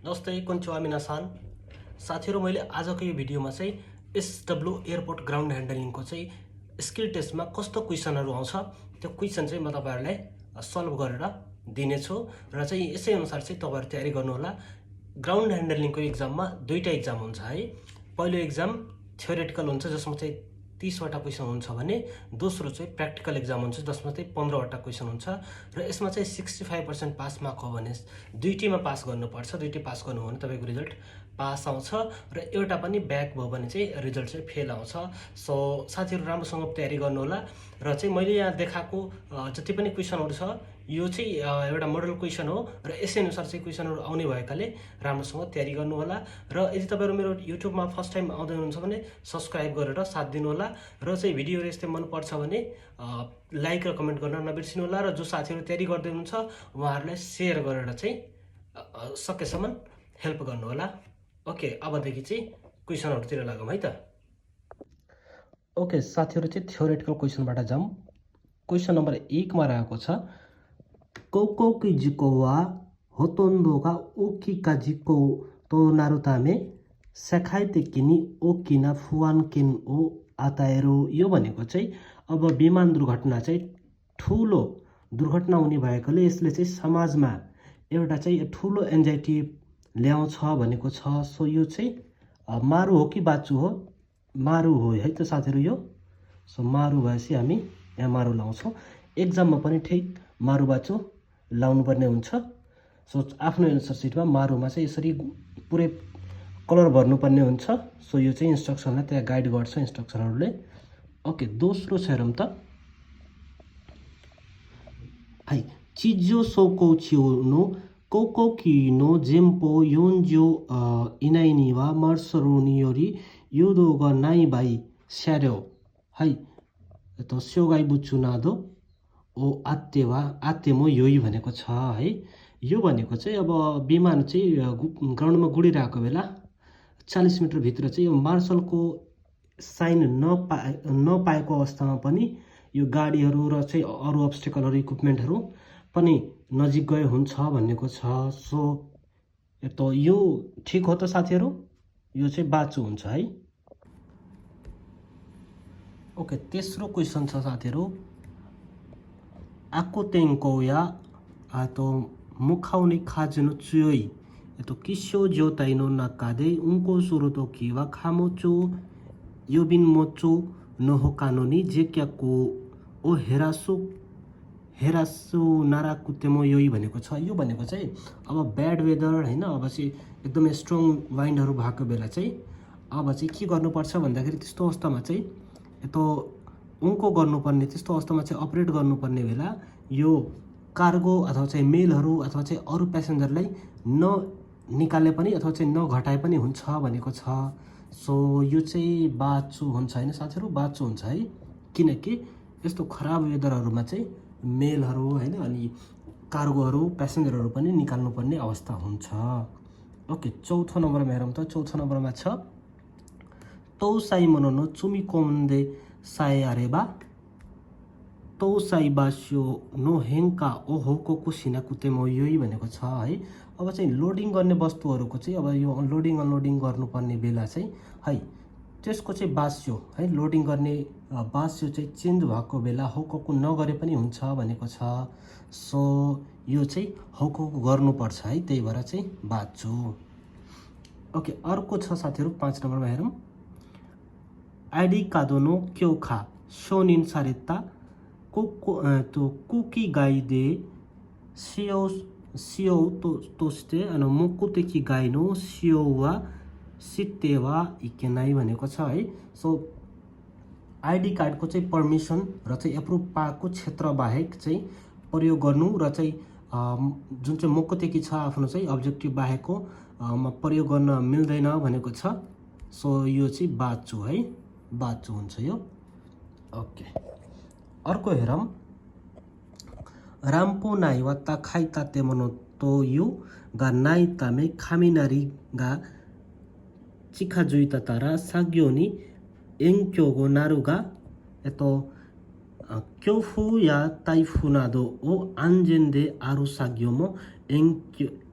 नमस्ते कोन्चिवा मिनासान साथीहरु मैले आजको यो भिडियोमा चाहिँ एसडब्ल्यू एयरपोर्ट ग्राउन्ड ह्यान्डलिङको चाहिँ स्किल टेस्टमा कस्तो क्वेशनहरु आउँछ त्यो क्वेशन चाहिँ म तपाईहरुलाई सल्भ गरेर दिनेछु र चाहिँ यसै अनुसार चाहिँ तपाईहरु तयारी गर्नु होला। ग्राउन्ड ह्यान्डलिङको एक्जाममा दुईटा एक्जाम हुन्छ है। पहिलो एक्जाम थ्योरेटिकल हुन्छ जसमा चाहिँ 30 वटा क्वेशन हुन्छ भने दोस्रो चाहिँ प्र्याक्टिकल एक्जाम हुन्छ जसमा चाहिँ 15 वटा क्वेशन हुन्छ र यसमा चाहिँ 65% पास मार्क हो भने दुईटीमा पास गर्नुपर्छ। दुईटी पास गर्नु हो भने तपाईको रिजल्ट पास आउँछ र एउटा पनि ब्याक भयो भने चाहिँ रिजल्ट चाहिँ फेल आउँछ। सो साथीहरु राम्रोसँग तयारी गर्नु होला र चाहिँ मैले यहाँ देखाएको जति पनि क्वेशनहरु छ यो चाहिँ एउटा मोडल क्वेशन हो र यसै अनुसार चाहिँ क्वेशनहरु आउने भएकाले राम्रोसँग तयारी गर्नु होला। र यदि तपाईहरु मेरो युट्युबमा फर्स्ट टाइम आउँदै हुनुहुन्छ भने सब्स्क्राइब गरेर साथ दिनु होला र चाहिँ भिडियो यस्तै मन पर्छ भने लाइक र कमेन्ट गर्न नबिर्सिनु होला र जो साथीहरु तयारी गर्दै हुनुहुन्छ उहाँहरुलाई शेयर गरेर चाहिँ सकेसम्म हेल्प गर्नु होला। ओके अबदेखि चाहिँ क्वेशनहरुतिर लागौं है त। ओके साथीहरु चाहिँ थ्योरेटिकल क्वेशनबाट जाउँ। क्वेशन नम्बर 1 मा रहेको छ कोको जिको वा होतोन्डो गा ओकिकाजिको तो नारुतामे सखाइते किनी ओकिना फुवान किन ओ आताएरो। यो भनेको चाहिँ अब विमान दुर्घटना चाहिँ ठूलो दुर्घटना हुने भएकोले यसले चाहिँ समाजमा एउटा चाहिँ ठूलो एन्जाइटी ल्याउँछ भनेको छ। सो यो चाहिँ मारु हो कि बाचु हो? मारु हो है त साथीहरु यो। सो मारु भएपछि हामी यहाँ मारु लाउँछौं। एक्जाममा पनि ठीक मारु बाचु लाउनु पर्ने हुन्छ। सो आफ्नो एन्सर सिटमा मारुमा चाहिँ यसरी पुरै कलर भर्नु पर्ने हुन्छ। सो यो चाहिँ इन्स्ट्रक्सनलाई त्यहाँ गाइड गर्छ इन्स्ट्रक्टरहरुले। ओके दोस्रो छ हेरौँ त हाई चिजो सोको छिउनो कोको किनो जेम्पो योन्जो इनाइनी वा मर्सरोनियोरी युदो ग नाइ बाई स्यार्यो हाई त स्योगाई बुचुनादो ओ आत्तेवा आत्तेमो योई भनेको छ है। यो भनेको चाहिँ अब विमान चाहिँ ग्राउन्डमा गुडिरहेको बेला 40 मिटर भित्र चाहिँ यो मार्शलको साइन नपाएको अवस्थामा पनि यो गाडीहरु र चाहिँ अरु अब्स्टेकलहरु इक्विपमेन्टहरु पनि नजिक गए हुन्छ भनेको छ। सो त यो ठीक हो त साथीहरु? यो चाहिँ बाचु हुन्छ है। ओके तेस्रो क्वेशन छ साथीहरु आको तेंको या तो मुखाउने खाजुनो चुयोई तो किस्यो जोताइनो नाकादे उनको सुरुतो किवा खामोचो योबिन मोचो नहो कानोनी जेक्याको ओ हेरासो नाराकुतेमो योई भनेको छ। यो भनेको चाहिँ अब ब्याड वेदर हैन अब चाहिँ एकदमै स्ट्रङ वाइन्डहरु भएको बेला चाहिँ अब चाहिँ के गर्नुपर्छ भन्दाखेरि त्यस्तो अवस्थामा चाहिँ यतो उनको गर्नुपर्ने त्यस्तो अवस्थामा चाहिँ अपरेट गर्नुपर्ने बेला यो कार्गो अथवा चाहिँ मेलहरु अथवा चाहिँ अरु प्यासेन्जरलाई निकाले पनि अथवा चाहिँ नघटाए पनि हुन्छ भनेको छ। सो यो चाहिँ बाचु हुन्छ हैन साथीहरु? बाचु हुन्छ है किनकि यस्तो खराब वेदरहरुमा चाहिँ मेलहरु हैन अनि कार्गोहरु प्यासेन्जरहरु पनि निकाल्नु पर्ने अवस्था हुन्छ। ओके चौथो नम्बरमा हेरौँ त। चौथो नम्बरमा छ तौसाई मनोनो चुमी कोमन्दे साए आरेबा तौसाई बास्यो नो हेंका ओ होको सिना कुतेमो योई भनेको छ है। अब चाहिँ लोडिङ गर्ने वस्तुहरुको चाहिँ अब यो लोडिङ अनलोडिङ गर्नुपर्ने बेला चाहिँ है त्यसको चाहिँ बास्यो है लोडिङ गर्ने बास्यो चाहिँ चेन्ज भएको बेला होको नगरे पनि हुन्छ भनेको छ। सो यो चाहिँ होको गर्नुपर्छ है त्यही भएर चाहिँ बाचु। ओके अर्को छ साथीहरु 5 नम्बरमा हेरौँ आइडी कादोनो क्योखा शोनिन सारेता कुकी गाइदे सियो तोस्टे अनि मोकुतेकी गाइनो सियो वा सितेवा इकेनाई भनेको छ है। सो आइडी कार्डको चाहिँ परमिसन र चाहिँ एप्रुभ पाएको क्षेत्र बाहेक चाहिँ प्रयोग गर्नु र चाहिँ जुन चाहिँ मोकुतेकी छ आफ्नो चाहिँ अब्जेक्टिभ बाहेकको प्रयोग गर्न मिल्दैन भनेको छ। सो यो चाहिँ बाचु है बाचु हुन्छ यो। ओके अर्को हेरौँ राम्पो नाइ वा ताखाइ ताते मनो तो यु गा नाइ तामे खामिनारी गा चिखा जुइता तारा साग्योनी एंक्योगो नारुगा एतो क्योफु या ताइफुनादो ओ आन्जेन्डे आरु साग्योमो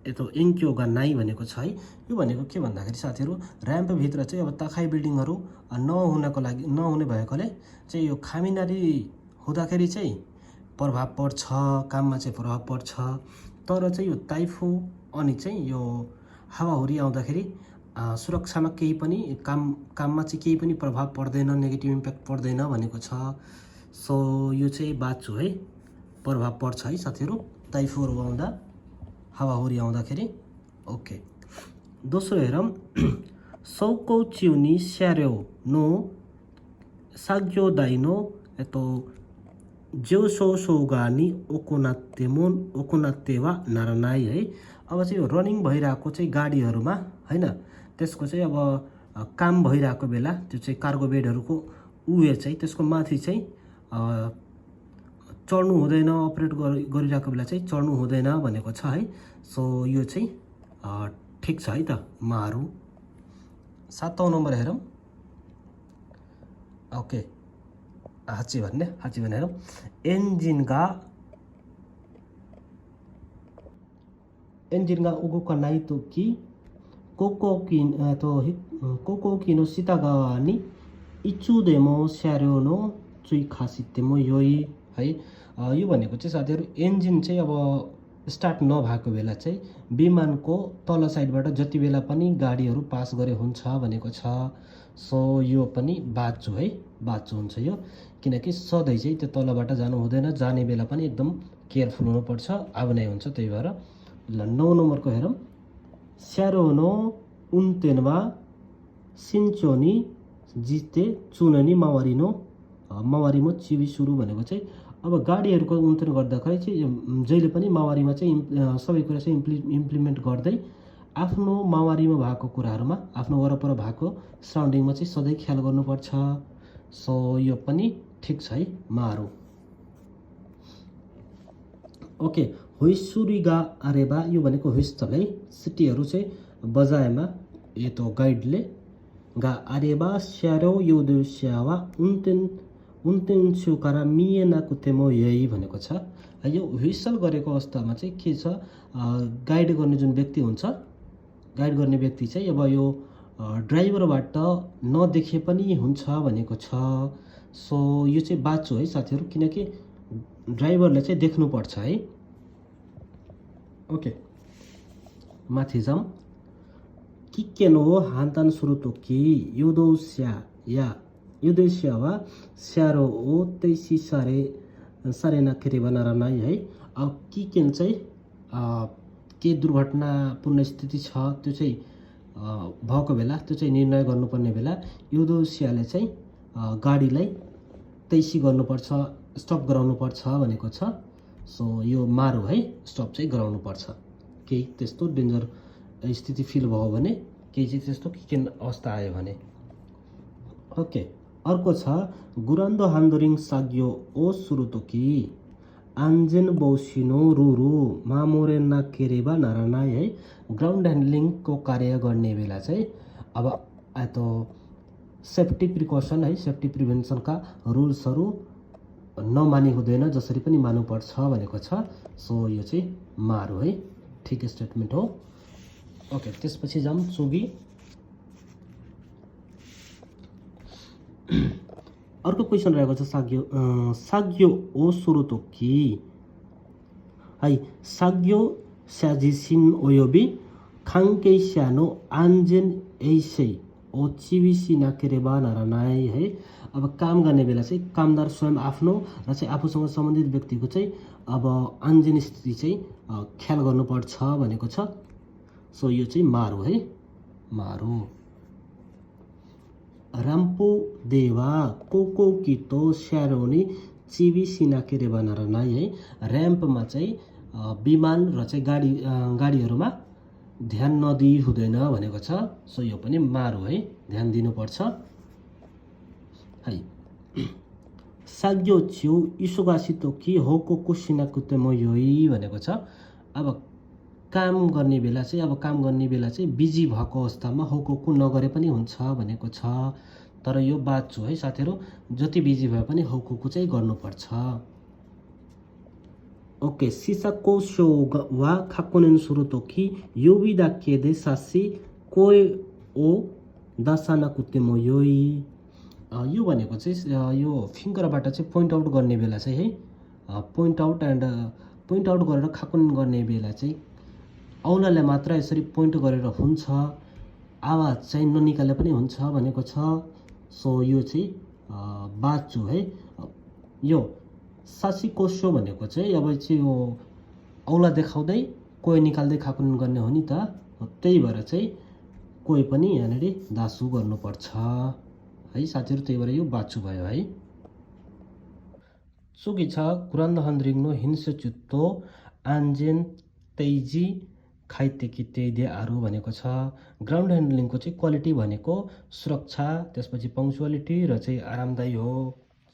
यतो एङ्क्यो गा नाइ भनेको छ है। यो भनेको के भन्दाखेरि साथीहरू ऱ्याम्पभित्र चाहिँ अब ताखाइ बिल्डिङहरू नहुने भएकोले चाहिँ यो खामिनारी हुँदाखेरि चाहिँ प्रभाव पर्छ, काममा चाहिँ प्रभाव पर्छ। तर चाहिँ यो ताइफु अनि चाहिँ यो हावाहुरी आउँदाखेरि सुरक्षामा केही पनि काममा चाहिँ केही पनि प्रभाव पर्दैन, नेगेटिभ इम्प्याक्ट पर्दैन भनेको छ। सो यो चाहिँ बाँच्छु है, प्रभाव पर्छ है साथीहरू ताइफुहरू आउँदा, हावाहुरी आउँदाखेरि। ओके, दोस्रो हेरौँ सौकौ चिउनी स्यार्यो नो साग्यो दाइनो जेउसौगानी ओकोनाते वा नारानाई है। अब चाहिँ यो रनिङ भइरहेको चाहिँ गाडीहरूमा हैन, त्यसको चाहिँ अब काम भइरहेको बेला त्यो चाहिँ कार्गो बेडहरूको चाहिँ त्यसको माथि चाहिँ चढ्नु हुँदैन, अपरेट गरिरहेको बेला चाहिँ चढ्नु हुँदैन भनेको छ है। सो यो चाहिँ ठिक छ है त मारु। 7औं नम्बर हेरौँ। ओके, हाची भन्ने हेरौँ। एन्जिनगा उगुका नाइ तो कि कोको सितागावा नि इचुदेमो स्यार्यो नो चुइ खासितेमो योई है। यो भनेको चाहिँ साथीहरू इन्जिन चाहिँ अब स्टार्ट नभएको बेला चाहिँ विमानको तल साइडबाट जति बेला पनि गाडीहरू पास गरे हुन्छ भनेको छ। सो यो पनि बाँच्छु है, बाँच्छु हुन्छ यो, किनकि सधैँ चाहिँ त्यो तलबाट जानु हुँदैन, जाने बेला पनि एकदम केयरफुल हुनुपर्छ, आउनै हुन्छ। त्यही भएर ल 9 नम्बरको हेरौँ। स्यारोनो उन्तेनवा सिन्चोनी जिते चुननी मावारीमो चिवी सुरु भनेको चाहिँ अब गाडीहरूको उन्तेन गर्दाखेरि चाहिँ जहिले पनि मावारीमा चाहिँ सबै कुरा चाहिँ इम्प्लिमेन्ट गर्दै आफ्नो मावारीमा भएको कुराहरूमा, आफ्नो वरपर भएको सराउन्डिङमा चाहिँ सधैँ ख्याल गर्नुपर्छ। सो यो पनि ठिक छ है, मारु। ओके, हुइसुरिगा आरेबा यो भनेको हुइस्टल है। सिटीहरू चाहिँ बजाएमा यो त गाइडले गा आरेबा स्यारो योदु स्यावा उन्तेन छुकारा मिएना कुतेमो यही भनेको छ। यो हुइसल गरेको अवस्थामा चाहिँ के छ, गाइड गर्ने जुन व्यक्ति हुन्छ, गाइड गर्ने व्यक्ति चाहिँ अब यो ड्राइभरबाट नदेखे पनि हुन्छ भनेको छ। सो यो चाहिँ बाँच्छु है साथीहरू, किनकि ड्राइभरले चाहिँ देख्नुपर्छ है। ओके, माथि जाउँ। किकेनो हान्तान सुरुतोकी युदोस्या वा स्यारो ओ तैसी सारे नाखेरे बनाएर नै है। अब किकेन चाहिँ के दुर्घटनापूर्ण स्थिति छ त्यो चाहिँ भएको बेला, त्यो चाहिँ निर्णय गर्नुपर्ने बेला युदोस्याले चाहिँ गाडीलाई तैसी गर्नुपर्छ, स्टप गराउनुपर्छ भनेको छ। सो यो मारु है, स्टप चाहिँ गराउनुपर्छ। केही त्यस्तो डेन्जर स्थिति फिल भयो भने, केही चाहिँ त्यस्तो किकेन अवस्था आयो भने। ओके, अर्को छ गुरान्दो हान्दोरिङ साग्यो ओ सुरुतोकी आन्जेन बौसिनो रुरु मामोरे नाकेरेबा नारानाई है। ग्राउन्ड ह्यान्डलिङको कार्य गर्ने बेला चाहिँ अब सेफ्टी प्रिकसन है, सेफ्टी प्रिभेन्सनका रुल्सहरू नमानी हुँदैन, जसरी पनि मान्नुपर्छ भनेको छ। सो यो चाहिँ मारु है, ठिक स्टेटमेन्ट हो। ओके, त्यसपछि जाउँ चुगी। अर्को क्वेसन रहेको छ साग्यो ओ सुरुतोकी है। साग्यो स्याजिसिन ओयोबी खाङ्के स्यानो आन्जेन एसै ओ चिविसी नाकेरेबा नारानाई है। अब काम गर्ने बेला चाहिँ कामदार स्वयं आफ्नो र चाहिँ आफूसँग सम्बन्धित व्यक्तिको चाहिँ अब आन्जेन स्थिति चाहिँ ख्याल गर्नुपर्छ भनेको छ। सो यो चाहिँ मारु है, मारु। राम्पो देवा कोको कितो स्यारोनी चिबिसी नाकेरेबा नारानाई है। ऱ्याम्पमा चाहिँ विमान र चाहिँ गाडीहरूमा ध्यान नदिई हुँदैन भनेको छ। सो यो पनि मारु है, ध्यान दिनुपर्छ है। साग्यो छ्यु इसोगासितो कि होको कुसिना कुतेमो योई भनेको छ। अब काम गर्ने बेला चाहिँ बिजी भएको अवस्थामा होकोकु नगरे पनि हुन्छ भनेको छ। तर यो बाँच्छु है साथीहरू, जति बिजी भए पनि होकोकु चाहिँ गर्नुपर्छ। ओके सिसाको शो वा खाकुनेन सुरुतोकी योबिदा केदे सासी कोए ओ दासाना कुतेमो योई यो भनेको चाहिँ यो फिङ्गरबाट चाहिँ पोइन्ट आउट गर्ने बेला चाहिँ है पोइन्ट आउट गरेर खाकुन गर्ने बेला चाहिँ औलालाई मात्र यसरी पोइन्ट गरेर हुन्छ आवाज चाहिँ ननिकाले पनि हुन्छ भनेको छ। सो यो चाहिँ बाचु है। यो सासिकोसो भनेको चाहिँ अब चाहिँ यो औला देखाउँदै कोही निकाल्दै खाकुन गर्ने हो नि त, त्यही भएर चाहिँ कोही पनि यहाँनिर दासु गर्नुपर्छ है साथीहरू, त्यही भएर यो बाचु भयो है। चुकी छ कुरान्द हन्द्रिङ्नो हिंसे चुत्तो आन्जेन तेइजी खाइतेकी तेइदे आरु भनेको छ। ग्राउन्ड ह्यान्डलिङको चाहिँ क्वालिटी भनेको सुरक्षा, त्यसपछि पङ्क्चुअलिटी र चाहिँ आरामदायी हो।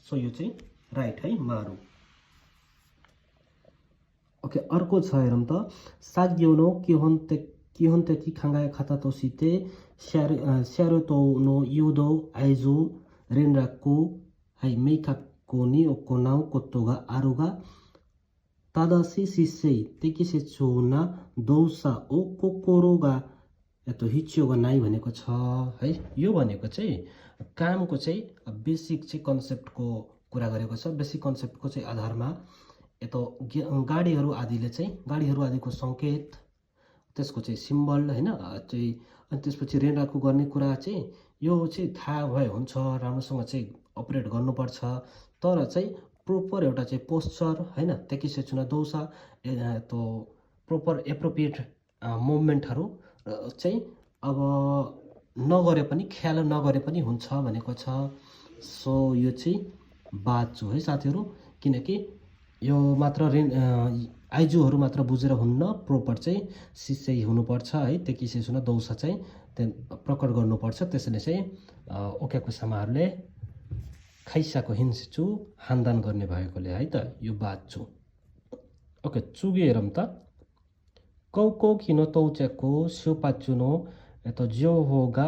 सो यो चाहिँ राइट है मारु। ओके अर्को छ हेरौँ त साग्योनो किहोन्तेकी खाङ्गाय खाता तोसिते स्यारोतो नो युदो आइजु रेनराक्कु है मेइकाक्को नि ओकोनाउ कोत्तोगा आरुगा तादासी सिसै तेकिसेचुना दौसा ओ कोकोरोगा यतो हिच्योगा नाइ भनेको छ है। यो भनेको चाहिँ कामको चाहिँ बेसिक चाहिँ कन्सेप्टको कुरा गरेको छ। बेसिक कन्सेप्टको चाहिँ आधारमा यतो गाडीहरू आदिले चाहिँ गाडीहरू आदिको सङ्केत, त्यसको चाहिँ सिम्बल होइन चाहिँ, अनि त्यसपछि रेनराक्कु गर्ने कुरा चाहिँ यो चाहिँ थाहा भयो हुन्छ, राम्रोसँग चाहिँ अपरेट गर्नुपर्छ, तर चाहिँ प्रोपर एउटा चाहिँ पोस्चर होइन तेकिसेचुना दौसा तो प्रोपर एप्रोप्रिएट मुभमेन्टहरू चाहिँ अब नगरे पनि ख्याल नगरे पनि हुन्छ भनेको छ। सो यो चाहिँ बाचु है साथीहरू, किनकि यो मात्र आइजुहरू मात्र बुझेर हुन्न, प्रोपर चाहिँ सिसै हुनुपर्छ है, तेकिसेचुना दौसा चाहिँ प्रकट गर्नुपर्छ। त्यसैले चाहिँ ओकेको समाहरूले खाइसाको हिन्सिचु हान्दान गर्ने भएकोले है त यो बाचु। ओके चुगे हेरौँ त कौको किनो तौचेको स्योपाचुनो यतो ज्यो होगा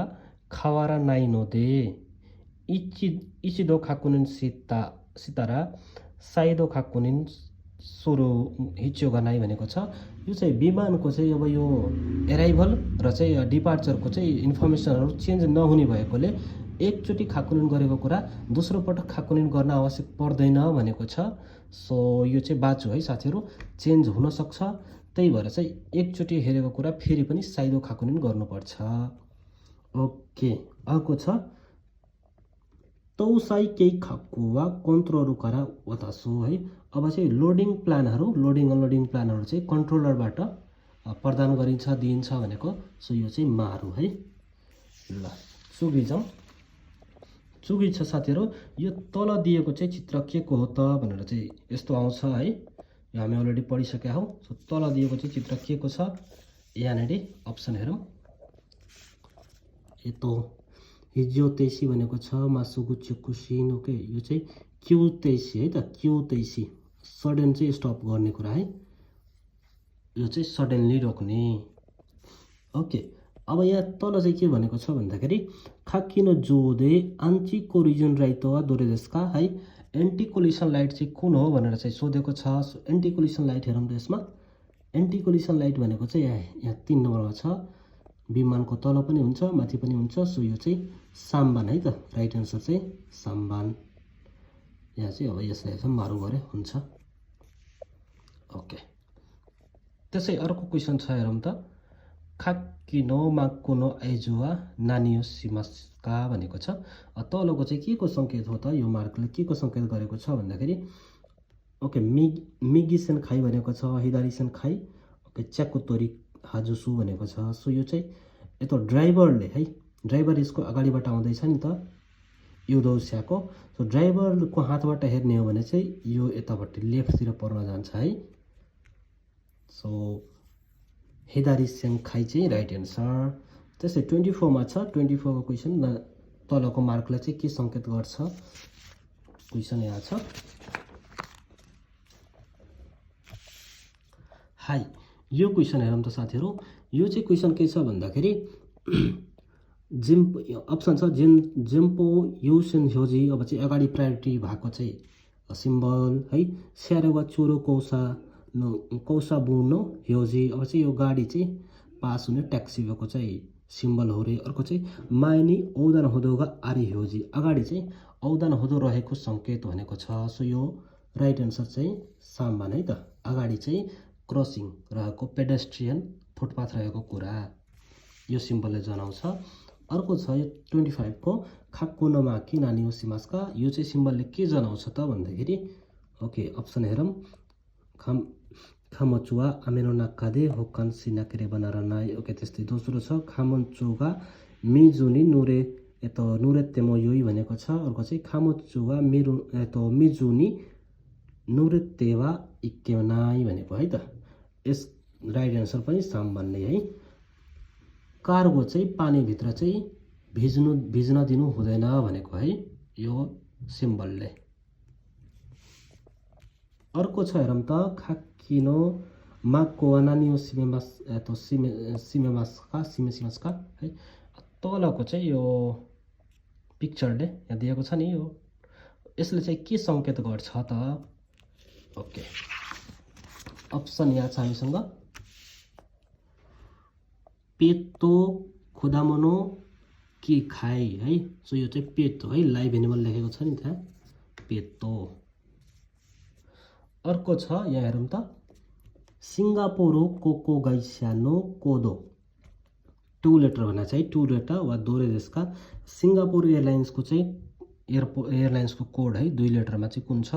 खावारा नाइनो दे इचिदो खाकुनिन सितारा साइदो खाकुनिन सोरो हिच्योगा नाइ भनेको छ। यो चाहिँ विमानको चाहिँ अब यो एराइभल र चाहिँ डिपार्चरको चाहिँ इन्फर्मेसनहरू चेन्ज नहुने भएकोले एकचोटि खाकुनिन गरेको कुरा दोस्रो पटक खाकुनिन गर्न आवश्यक पर्दैन भनेको छ। सो यो चाहिँ बाचु है साथीहरू, चेन्ज हुनसक्छ, त्यही भएर चाहिँ एकचोटि हेरेको कुरा फेरि पनि साइदो खाकुनिन गर्नुपर्छ। ओके अर्को छ तौसाई केही खाक्कु वा कन्ट्रोलहरू करा वतासु है। अब चाहिँ लोडिङ अनलोडिङ प्लानहरू चाहिँ कन्ट्रोलरबाट प्रदान गरिन्छ दिइन्छ भनेको। सो यो चाहिँ मारु है। ल चुगी जाउँ। चुगी छ साथीहरू, यो तल दिएको चाहिँ चित्र के को हो त भनेर चाहिँ यस्तो आउँछ है, यो हामी अलरेडी पढिसकेका हौँ। सो तल दिएको चाहिँ चित्र के को छ यहाँनिर अप्सन हेरौँ। यतो हिजो तेइसी भनेको छ मासुगु चुकुसिन। ओके यो चाहिँ क्यु तेइसी है त, क्यु तेइसी सडन चाहिँ स्टप गर्ने कुरा है, यो चाहिँ सडनली रोक्ने। ओके अब यहाँ तल चाहिँ के भनेको छ भन्दाखेरि खाकिनो जोदे आन्ची कोरिजन राइतो वा दोरेदेस्का है, एन्टी कोलिसन लाइट चाहिँ कुन हो भनेर चाहिँ सोधेको छ। एन्टी कोलिसन लाइट हेरौँ त यसमा। एन्टी कोलिसन लाइट भनेको चाहिँ यहाँ 3 नम्बरमा छ, विमानको तल पनि हुन्छ माथि पनि हुन्छ। सो यो चाहिँ साम्बान है त, राइट एन्सर चाहिँ साम्बान। यहाँ चाहिँ अब यसलाई चाहिँ मारु गरे हुन्छ। ओके त्यसै अर्को क्वेसन छ हेरौँ त खाक्किनो माक्कुनो आइजुवा नानियो सिमास्का भनेको छ। तलको चाहिँ के को सङ्केत हो त, यो मार्कले के को सङ्केत गरेको छ भन्दाखेरि ओके मिगिसेन खाइ भनेको छ, हिदारिसेन खाइ, ओके च्याकुतोरी हाजुसु भनेको छ। सो यो चाहिँ यता ड्राइभरले है, ड्राइभर यसको अगाडिबाट आउँदैछ नि त यो दौस्याको। सो ड्राइभरको हातबाट हेर्ने हो भने चाहिँ यो यतापट्टि लेफ्टतिर पर्न जान्छ है। सो हिदारिसेन खाइ चाहिँ राइट एन्सर। त्यसै 24 मा छ, 24 को क्वेसन तलको मार्कलाई चाहिँ के सङ्केत गर्छ क्वेसन यहाँ छ। हाई यो क्वेसन हेरौँ त साथीहरू। यो चाहिँ क्वेसन के छ भन्दाखेरि अप्सन छ जेम्पो युसेन ह्योजी, अब चाहिँ अगाडि प्रायोरिटी भएको चाहिँ सिम्बल है, स्यारेवा चोरो कौसा कौसा बुनो ह्योजी अब चाहिँ यो गाडी चाहिँ पास हुने ट्याक्सी भएको चाहिँ सिम्बल हो रे। अर्को चाहिँ माइनी औदान हुँदोगा आरी ह्योजी अगाडि चाहिँ औदान हुँदो रहेको सङ्केत भनेको छ। सो यो राइट एन्सर चाहिँ सामान है त। अगाडि चाहिँ क्रसिङ रहेको पेडेस्ट्रियन फुटपाथ रहेको कुरा यो सिम्बलले जनाउँछ। अर्को छ यो 25 को खाक्कुनमाकी नानी सिमासका यो चाहिँ सिम्बलले के जनाउँछ त भन्दाखेरि ओके अप्सन हेरौँ खामचुवा आमेनो नाक्कादे होक्कान सिनाकेरे बनाएर नाइ ओके त्यस्तै। दोस्रो छ खामचुगा मिजुनी नुरे यतो नुरे तेमो योई भनेको छ। अर्को चाहिँ खामचुगा मिरु यतो मिजुनी नुरे तेवा इक्केनाई भनेको है त। यस राइट एन्सर पनि साम भन्ने है। कार्गो चाहिँ पानीभित्र चाहिँ भिज्न दिनु हुँदैन भनेको है यो सिम्बलले। अर्को छ हेरौँ त खाक्किनो माको नानियो सिमेमास तो सिमेमासका है। तलको चाहिँ यो पिक्चरले यहाँ दिएको छ नि यो यसले चाहिँ के सङ्केत गर्छ त ओके अप्सन यहाँ छ हामीसँग पेतो खुदामनो कि खाइ है। सो यो चाहिँ पेतो है लाइभ एनिमल लेखेको छ नि त्यहाँ पेतो। अर्को छ यहाँ हेरौँ त सिङ्गापुरो कोको गाइस्यानो कोदो 2 लेटर भन्दा चाहिँ 2 लेटर वा दोरे देशका सिङ्गापुर एयरलाइन्सको चाहिँ एयरलाइन्सको कोड है 2 लेटरमा चाहिँ कुन छ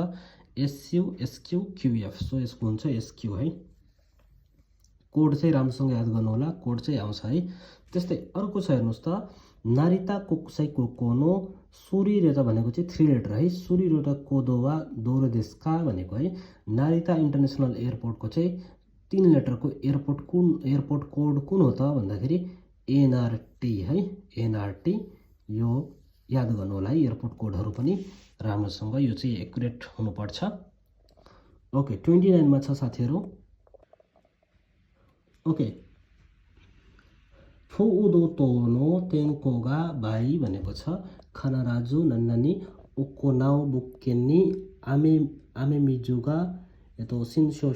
SU SQ QF। सो यसको हुन्छ SQ है। कोड चाहिँ राम्रोसँग याद गर्नु होला कोड चाहिँ आउँछ है। त्यस्तै अर्को छ हेर्नुहोस् त नारिता कोक्साई कोकोनो सुरी रेटा भनेको चाहिँ 3 लेटर है। सुरी रेटा कोदोवा दोरो देशका भनेको है। नारिता इन्टरनेसनल एयरपोर्टको चाहिँ 3 लेटरको एयरपोर्ट कोड कुन हो त भन्दाखेरि NRT है NRT यो याद गर्नु होला है। एयरपोर्ट कोडहरू पनि राम्रोसँग यो चाहिँ एक्युरेट हुनुपर्छ। ओके 29 मा छ साथीहरू ओके फुउदो तोनो तेन्कोगा बाई भनेको छ खानाराजु नन्नानी उकोनाउ बुक्केनी आमे मिजुगा यतो सिन्सो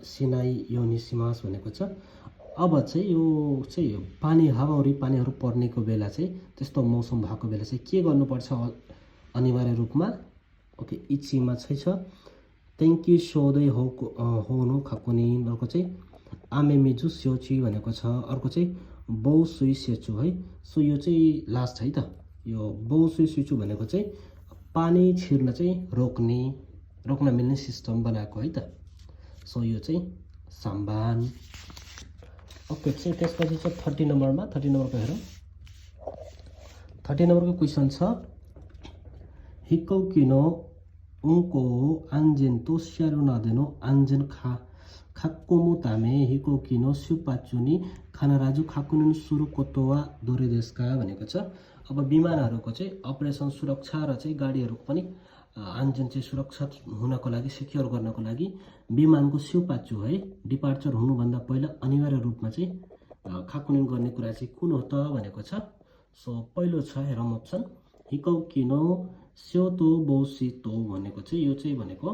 सिनाई योनिसिमास भनेको छ। अब चाहिँ यो चाहिँ पानी हावाहुरी पानीहरू पर्नेको बेला चाहिँ त्यस्तो मौसम भएको बेला चाहिँ के गर्नुपर्छ अनिवार्य रूपमा ओके इचिमा चाहिँ छ तेन्की सोदै होनो खाकुनी। अर्को चाहिँ आमे मिजु स्योची भनेको छ। अर्को चाहिँ बौ सुई सेचु है। सो यो चाहिँ लास्ट है त यो बौ सुई सेचु भनेको चाहिँ पानी छिर्न चाहिँ रोक्न मिल्ने सिस्टम बनाएको है त। सो यो चाहिँ साम्बान ओके चाहिँ त्यसपछि चाहिँ 30 नम्बरमा 30 नम्बरको हेरौँ 30 नम्बरको क्वेसन छ हिकौकिनो उनको आन्जेन्तो स्यारो नदेनो आन्जेन खाक्कोमु तामे हिकौकिनो सुपाचुनी खानाराजु खाकुनुन सुरु कोतोवा दोरे देशका भनेको छ। अब विमानहरूको चाहिँ अपरेसन सुरक्षा र चाहिँ गाडीहरूको पनि आन्जेन चाहिँ सुरक्षित हुनको लागि सिक्योर गर्नको लागि विमानको सिउपाचु है डिपार्चर हुनुभन्दा पहिला अनिवार्य रूपमा चाहिँ खाकुनिन गर्ने कुरा चाहिँ कुन हो त भनेको छ। सो पहिलो छ हेरौँ अप्सन हिकौकिनो स्योतो बोसितो भनेको चाहिँ यो चाहिँ भनेको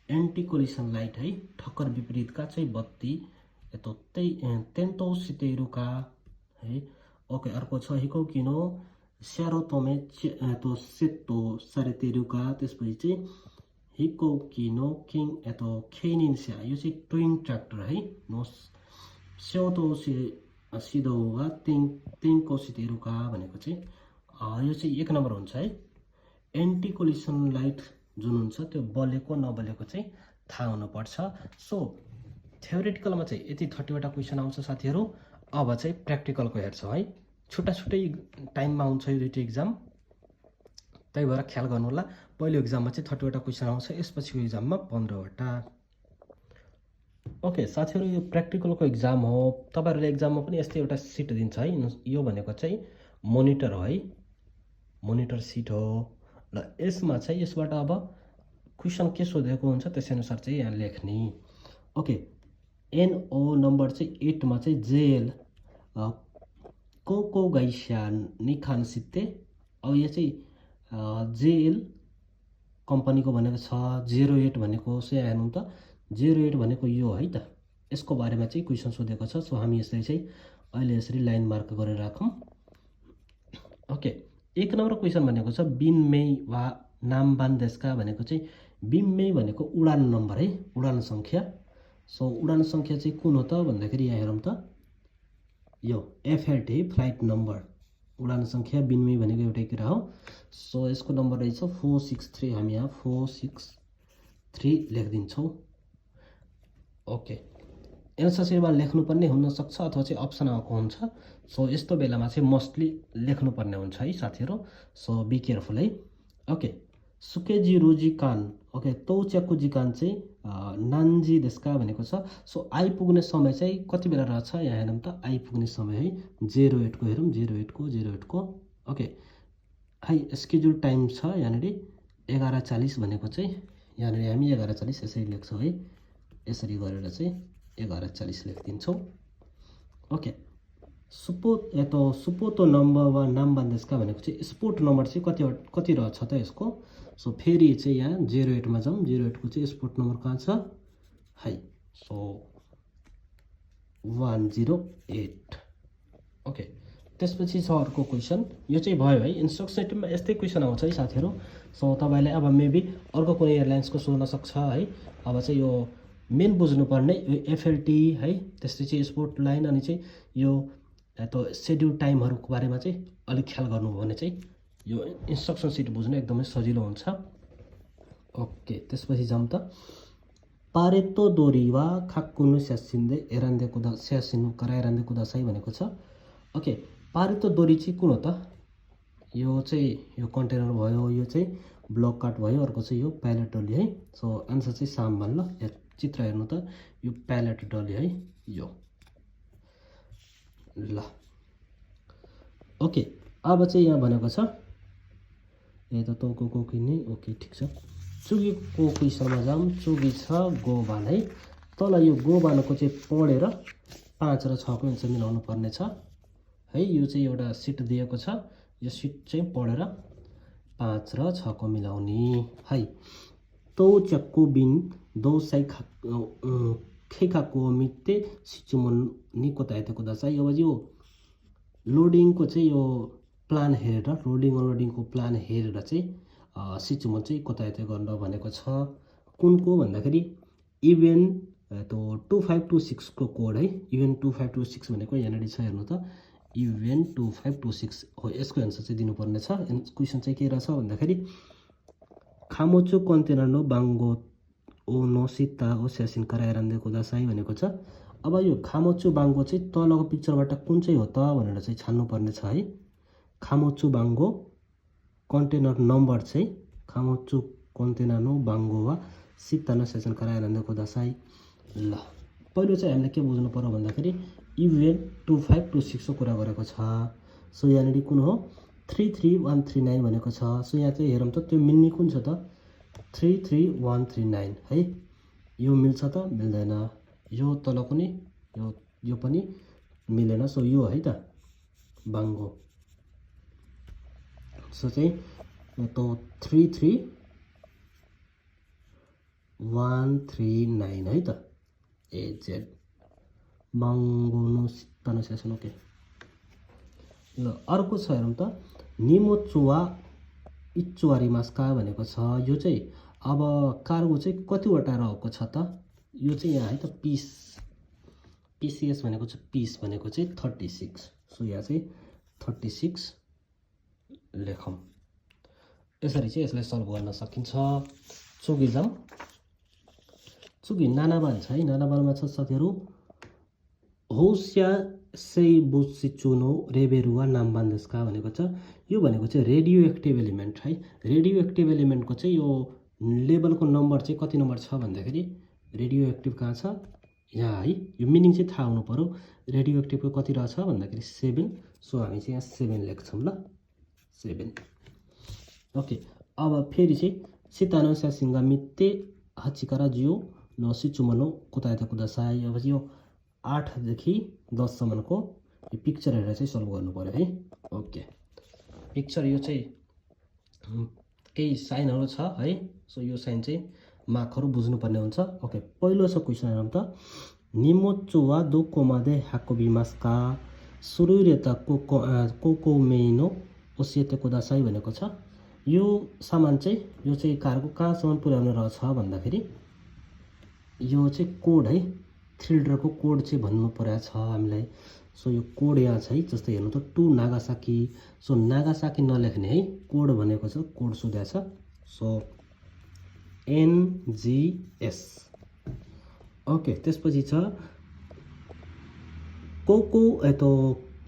एन्टी कोलिसन लाइट है ठक्कर विपरीतका चाहिँ बत्ती यतो तेन्तो सितेरुका है। ओके अर्को छ हिकौकिनो स्यारोतोमे तो सेतो सारेतेरुका। त्यसपछि चाहिँ हिकौकिनो किङ यतो खेनिन्स्या यो चाहिँ ट्विन ट्र्याक्टर है नो स्योतो सिदोवा तेङको सितेरुका भनेको चाहिँ यो चाहिँ 1 नम्बर हुन्छ है। एन्टी कोलिसन लाइट जुन हुन्छ त्यो बलेको नबलेको चाहिँ थाहा हुनुपर्छ। सो थ्योरिटिकलमा चाहिँ यति 30 वटा क्वेसन आउँछ साथीहरू। अब चाहिँ प्र्याक्टिकलको हेर्छौँ है छुट्टा टाइममा हुन्छ यो दुईटै एक्जाम त्यही भएर ख्याल गर्नु होला। पहिलो एक्जाममा चाहिँ 30 वटा क्वेसन आउँछ यसपछिको एक्जाममा 15 वटा। ओके साथीहरू यो प्र्याक्टिकलको एक्जाम हो तपाईहरुले एक्जाममा पनि यस्तै एउटा सिट दिन्छ है। यो भनेको चाहिँ मोनिटर हो है मोनिटर सिट हो र यसमा चाहिँ यसबाट अब क्वेसन के सोधेको हुन्छ त्यसैअनुसार चाहिँ यहाँ लेख्ने। ओके NO नम्बर चाहिँ 8 मा चाहिँ जेल को गाइस्या निखान सित्ते। अब यो चाहिँ जेएल कम्पनीको भनेको छ 08 भनेको चाहिँ हेर्नु त 08 भनेको यो है त, यसको बारेमा चाहिँ क्वेसन सोधेको छ। सो हामी यसलाई चाहिँ अहिले यसरी लाइन मार्क गरेर राखौँ। ओके, 1 नम्बर क्वेसन भनेको छ बिनमेई वा नामबान देशका भनेको चाहिँ बिनमेई भनेको उडान नम्बर है, उडान सङ्ख्या। सो उडान सङ्ख्या चाहिँ कुन हो त भन्दाखेरि यहाँ हेरौँ त, यो FLT फ्लाइट नम्बर उडान सङ्ख्या बिनमेई भनेको एउटै कुरा हो। सो यसको नम्बर रहेछ 463, हामी यहाँ 463 लेखिदिन्छौँ। ओके, एन्सर सिटमा लेख्नुपर्ने हुनसक्छ अथवा चाहिँ अप्सन आएको हुन्छ। सो यस्तो बेलामा चाहिँ मोस्टली लेख्नुपर्ने हुन्छ है साथीहरू। सो बी केयरफुल है। ओके, सुकेजी रोजी कान, ओके तौच्याकु जिकान चाहिँ नान्जी देशका भनेको छ। सो आइपुग्ने समय चाहिँ कति बेला रहेछ यहाँ हेरौँ त, आइपुग्ने समय है 08 को हेरौँ, 08 को ओके है। स्केड्युल टाइम छ यहाँनिर 11:40 भनेको चाहिँ यहाँनिर हामी 11:40 यसरी लेख्छौँ है, यसरी गरेर चाहिँ 11:40 लेखिदिन्छौँ। ओके, सुपोतो नम्बर वा नामबान देशका भनेको चाहिँ स्पोर्ट नम्बर चाहिँ कति रहेछ त यसको। सो फेरि चाहिँ यहाँ 08 मा जाउँ, 08 को चाहिँ स्पोर्ट नम्बर कहाँ छ है। सो 108। ओके, त्यसपछि छ अर्को क्वेसन, यो चाहिँ भयो है। इन्स्ट्रक्सन टिममा यस्तै क्वेसन आउँछ है साथीहरू। सो तपाईँलाई अब मेबी अर्को कुनै एयरलाइन्सको सोध्न सक्छ है। अब चाहिँ यो मेन बुझ्नुपर्ने यो FLT है, त्यस्तै चाहिँ स्पोर्ट लाइन, अनि चाहिँ यो सेड्युल टाइमहरूको बारेमा चाहिँ अलिक ख्याल गर्नुभयो भने चाहिँ यो इन्स्ट्रक्सन सिट बुझ्नु एकदमै सजिलो हुन्छ। ओके, त्यसपछि जाउँ त, पारेतो दोरी वा खाक्कुनु स्यासिन्दै एरान्दे कुदा स्यासिनु कराइरान्दे कुदासाई भनेको छ। ओके, पारेतो दोरी चाहिँ कुन हो त, यो चाहिँ यो कन्टेनर भयो, यो चाहिँ ब्लक कार्ट भयो, अर्को चाहिँ यो प्यालेट डली है। सो आन्सर चाहिँ सामान। ल चित्र हेर्नु त, यो प्यालेट डली है यो। ल ओके, अब चाहिँ यहाँ भनेको छ त तौको किन्ने। ओके ठिक छ, चुगीको क्वेसनमा जाउँ। चुगी छ गोबान है, तल यो गोबानको चाहिँ पढेर 5 र 6 को एन्सर मिलाउनु पर्ने छ है। यो चाहिँ एउटा सिट दिएको छ, यो सिट चाहिँ पढेर 5 र 6 को मिलाउने है। तौ चक्कु बिन दो साई खेखाको मित्ते सिचुमन निको ताइतेको दसाई। अब यो लोडिङको चाहिँ यो प्लान हेरेर, लोडिङ अनलोडिङको प्लान हेरेर चाहिँ सिचुमन चाहिँ कतायते गर्न भनेको छ। कुनको भन्दाखेरि इभेन 2526 को कोड है। इभेन 2526 भनेको यहाँनिर छ हेर्नु त, इभेन 2526 हो। यसको एन्सर चाहिँ दिनुपर्ने छ। क्वेसन चाहिँ के रहेछ भन्दाखेरि खामोचो कन्टेनर नो बाङ्गो ओ नो सिता ओ स्यासिन कराइरान्दे कुदासाई भनेको छ। अब यो खामोचो बाङ्गो चाहिँ तलको पिक्चरबाट कुन चाहिँ हो त भनेर चाहिँ छान्नुपर्ने छ है। खामोचो बाङ्गो कन्टेनर नम्बर चाहिँ खामोचो कन्टेनर नो बाङ्गो वा सिता नो स्यासिन कराइरान्दे कुदासाई। ल पहिलो चाहिँ हामीले के बुझ्नु पर्यो भन्दाखेरि इभेन 2526 को कुरा गरेको छ। सो यहाँनिर कुन हो 33139 भनेको छ। सो यहाँ चाहिँ हेरौँ त त्यो मिल्ने कुन छ त 33139 है। यो मिल्छ त मिल्दैन, यो तल पनि यो पनि मिलेन। सो यो है त बाङ्गो। सो चाहिँ तो 33139 है त एजेड बाङ्गो नो सित्तानो सेसन। ओके, ल अर्को छ हेरौँ त निमोचुवा इचुवारी मास्का भनेको छ। यो चाहिँ अब कार्गो चाहिँ कतिवटा रहेको छ त, यो चाहिँ यहाँ है त PCS भनेको चाहिँ पिस भनेको चाहिँ 36। सो यहाँ चाहिँ 36 लेखौँ। यसरी चाहिँ यसलाई सल्भ गर्न सकिन्छ। चुगी जाउँ। चुगी नानाबान छ है। नानाबानमा छ साथीहरू होस्या सेइबुसिचुनो रेबेरुवा नामबान देशका भनेको छ। यो भनेको चाहिँ रेडियो एक्टिभ एलिमेन्ट है। रेडियो एक्टिभ एलिमेन्टको चाहिँ यो लेभलको नम्बर चाहिँ कति नम्बर छ भन्दाखेरि रेडियो एक्टिभ कहाँ छ यहाँ है। यो मिनिङ चाहिँ थाहा हुनु पर्यो। रेडियो एक्टिभको कति रहेछ भन्दाखेरि 7। सो हामी चाहिँ यहाँ 7 लेख्छौँ। ल 7। ओके, अब फेरि चाहिँ सितानो स्यासिङ्गा मित्ते हचिकारा जियो नसिचुमनो कुतायता कुदासाई। अब यो 8 देखि 10 सम्मको यो पिक्चर हेरेर चाहिँ सल्भ गर्नु पर्यो है। ओके, पिक्चर यो चाहिँ केही साइनहरू छ है। सो यो साइन चाहिँ मार्कहरू बुझ्नुपर्ने हुन्छ। ओके, पहिलो छ क्वेसन हेरौँ त। निमोचो वा दोकोमादे हाकोबिमास्का सुरुरेता कोको मेइनो ओसिएते कुदासाई भनेको छ। यो सामान चाहिँ यो चाहिँ कारको कहाँसम्म पुर्याउने रहेछ भन्दाखेरि यो चाहिँ कोड है, 3 लिटरको कोड चाहिँ भन्नु परेको छ हामीलाई। सो यो कोड यहाँ छ है, जस्तै हेर्नु त टु नागासाकी। सो नागासाकी नलेख्ने है, कोड भनेको छ, कोड सोधेको छ। So NGS। ओके, त्यसपछि छ कोको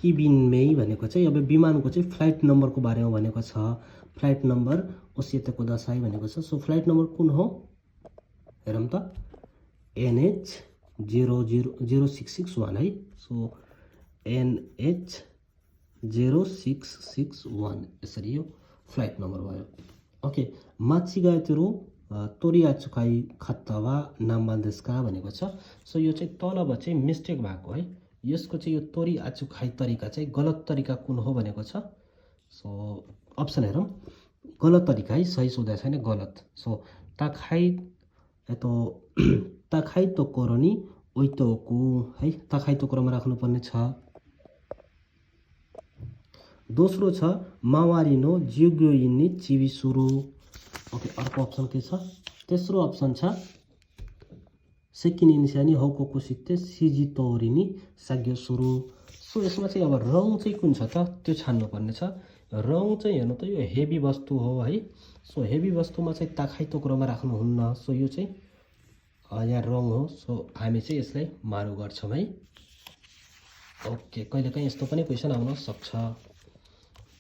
किबिनमेई भनेको चाहिँ अब विमानको चाहिँ फ्लाइट नम्बरको बारेमा भनेको छ। फ्लाइट नम्बर ओसिएते कुदासाई भनेको छ। सो फ्लाइट नम्बर कुन हो हेरौँ त, NH0661 है। सो NH0661 यसरी यो फ्लाइट नम्बर भयो। ओके, माचिगाएतेरो तोरियाचुकाई खत्तावा नाम्बान्देस्का भनेको छ। सो यो चाहिँ तलब चाहिँ मिस्टेक भएको है, यसको चाहिँ यो तोरी आचुखाई तरिका चाहिँ गलत तरिका कुन हो भनेको छ। सो अप्सन हेरौँ, गलत तरिका है, सही सोधेको छैन, गलत। सो ताखाई तो कोरोनी ओइतोकु है, ताखाई तो कोरोमा राख्नुपर्ने छ। दोस्रो छ मावारिनो जिउग्योइनी चिवी सुरु। ओके, अर्को अप्सन के छ? तेस्रो अप्सन छ सेकिनी निशानी हौको सित्ते सिजी तोरिनी साग्यो सुरु। सो यसमा चाहिँ अब रङ चाहिँ कुन छ त त्यो छान्नुपर्ने छ। रङ चाहिँ हेर्नु त यो हेभी वस्तु हो है। सो हेभी वस्तुमा चाहिँ ताखाई तोक्रोमा राख्नुहुन्न। सो यो चाहिँ यहाँ रङ हो। सो हामी चाहिँ यसलाई मारु गर्छौँ है। ओके, कहिलेकाहीँ यस्तो पनि क्वेसन आउन सक्छ।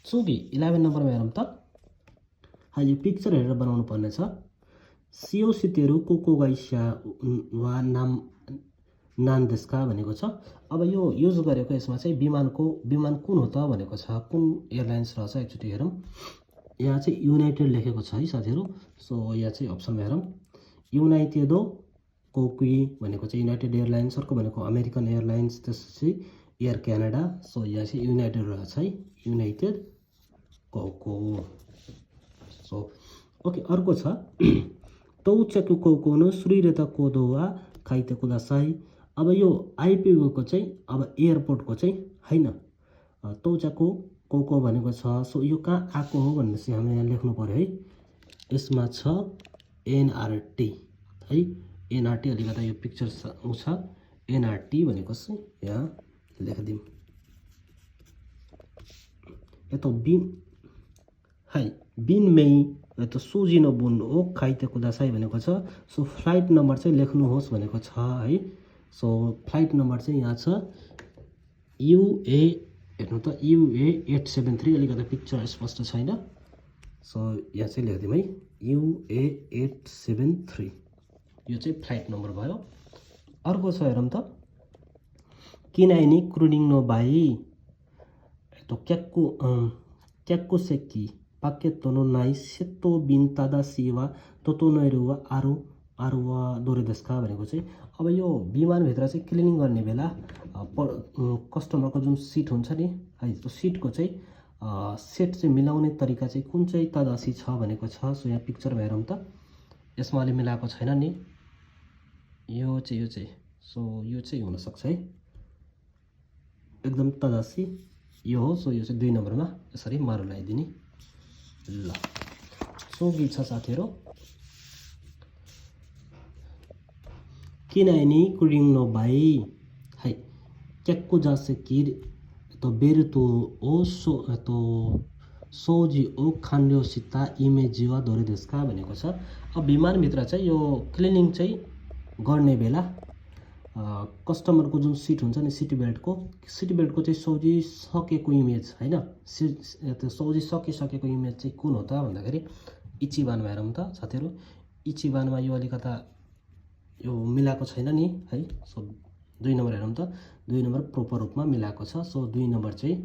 चुगी 11 नम्बरमा हेरौँ त। यो पिक्चर हेरेर बनाउनु पर्ने छ। सियोसितेरु कोकोगाइस्या वा नान्देस्का भनेको छ। अब यो युज गरेको यसमा चाहिँ विमान कुन हो त भनेको छ, कुन एयरलाइन्स रहेछ एकचोटि हेरौँ। यहाँ चाहिँ युनाइटेड लेखेको छ है साथीहरू। सो यहाँ चाहिँ अप्सनमा हेरौँ, युनाइटेडो कोकुई भनेको चाहिँ युनाइटेड एयरलाइन्स, अर्को भनेको अमेरिकन एयरलाइन्स, त्यसपछि एयर क्यानाडा। सो यहाँ चाहिँ युनाइटेड रहेछ है, युनाइटेड कोको। सो ओके, अर्को छ तौचेकु कोकोनो सुरिरेता कोदोवा खाइते कुदासाई। अब यो आइपुगेको चाहिँ अब एयरपोर्टको चाहिँ होइन, तौचाको कोको भनेको छ। सो यो कहाँ आएको हो भनेपछि हामीले यहाँ लेख्नु पर्यो है। यसमा छ NRT है, NRT अलिकता यो पिक्चर छ NRT भनेको चाहिँ यहाँ लेखिदिउँ। यता बिन है, बिनमेई यता सुजिनो बुन हो खाइते कुदासाई भनेको छ। सो फ्लाइट नम्बर चाहिँ लेख्नुहोस् भनेको छ है। सो फ्लाइट नम्बर चाहिँ यहाँ छ UA, हेर्नु त UA 873, अलिकति पिक्चर स्पष्ट छैन। सो यहाँ चाहिँ लेखिदिउँ है, UA 873, यो चाहिँ फ्लाइट नम्बर भयो। अर्को छ हेरौँ त, किनाइनी क्रुडिङ नो बाई क्याक्को सेकी पाकेतोनो नाइ सेतो बिन तादा सिवा तोतोनोरुवा आरुवा दोरेदेस्का भनेको चाहिँ अब यो विमानभित्र चाहिँ क्लिनिङ गर्ने बेला कस्टमरको जुन सिट हुन्छ नि है, त्यो सिटको चाहिँ सेट चाहिँ मिलाउने तरिका चाहिँ कुन चाहिँ तदासी छ भनेको छ। सो यहाँ पिक्चरमा हेरौँ त, यसमा अलि मिलाएको छैन नि, यो चाहिँ सो यो चाहिँ हुनसक्छ है, एकदम तदासी यो हो। सो यो चाहिँ 2 नम्बरमा यसरी मारु लगाइदिने। ल, चोगी छ साथीहरू, किनभने कुरिङ नभाइ है क्याक्को जासे किर तो बेरु तो ओ सोजी ओ खान्यो सिता इमेजिवा धोरे देशका भनेको छ। अब विमानभित्र चाहिँ यो क्लिनिङ चाहिँ गर्ने बेला कस्टमरको जुन सिट हुन्छ नि, सिट बेल्टको चाहिँ सोझी सकेको इमेज होइन, सोझी सकिसकेको इमेज चाहिँ कुन हो त भन्दाखेरि इचिबानमा हेरौँ त साथीहरू। इचिबानमा यो अलिकता यो मिलाएको छैन नि है। सो 2 नम्बर हेरौँ त, 2 नम्बर प्रोपर रूपमा मिलाएको छ। सो 2 नम्बर चाहिँ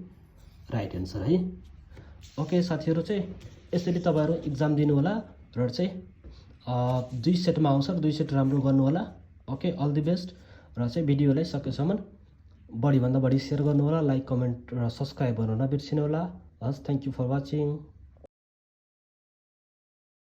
राइट एन्सर है। ओके साथीहरू, चाहिँ यसरी तपाईँहरू इक्जाम दिनु होला र चाहिँ 2 सेटमा आउँछ, 2 सेट राम्रो गर्नु होला। Okay, all the best. र चाहिँ भिडियोलाई सकेसम्म बढीभन्दा बढी सेयर गर्नु होला, लाइक कमेन्ट र सब्स्क्राइब गर्नु नबिर्सिनु होला। हस्, थ्याङ्क यू फर वाचिङ।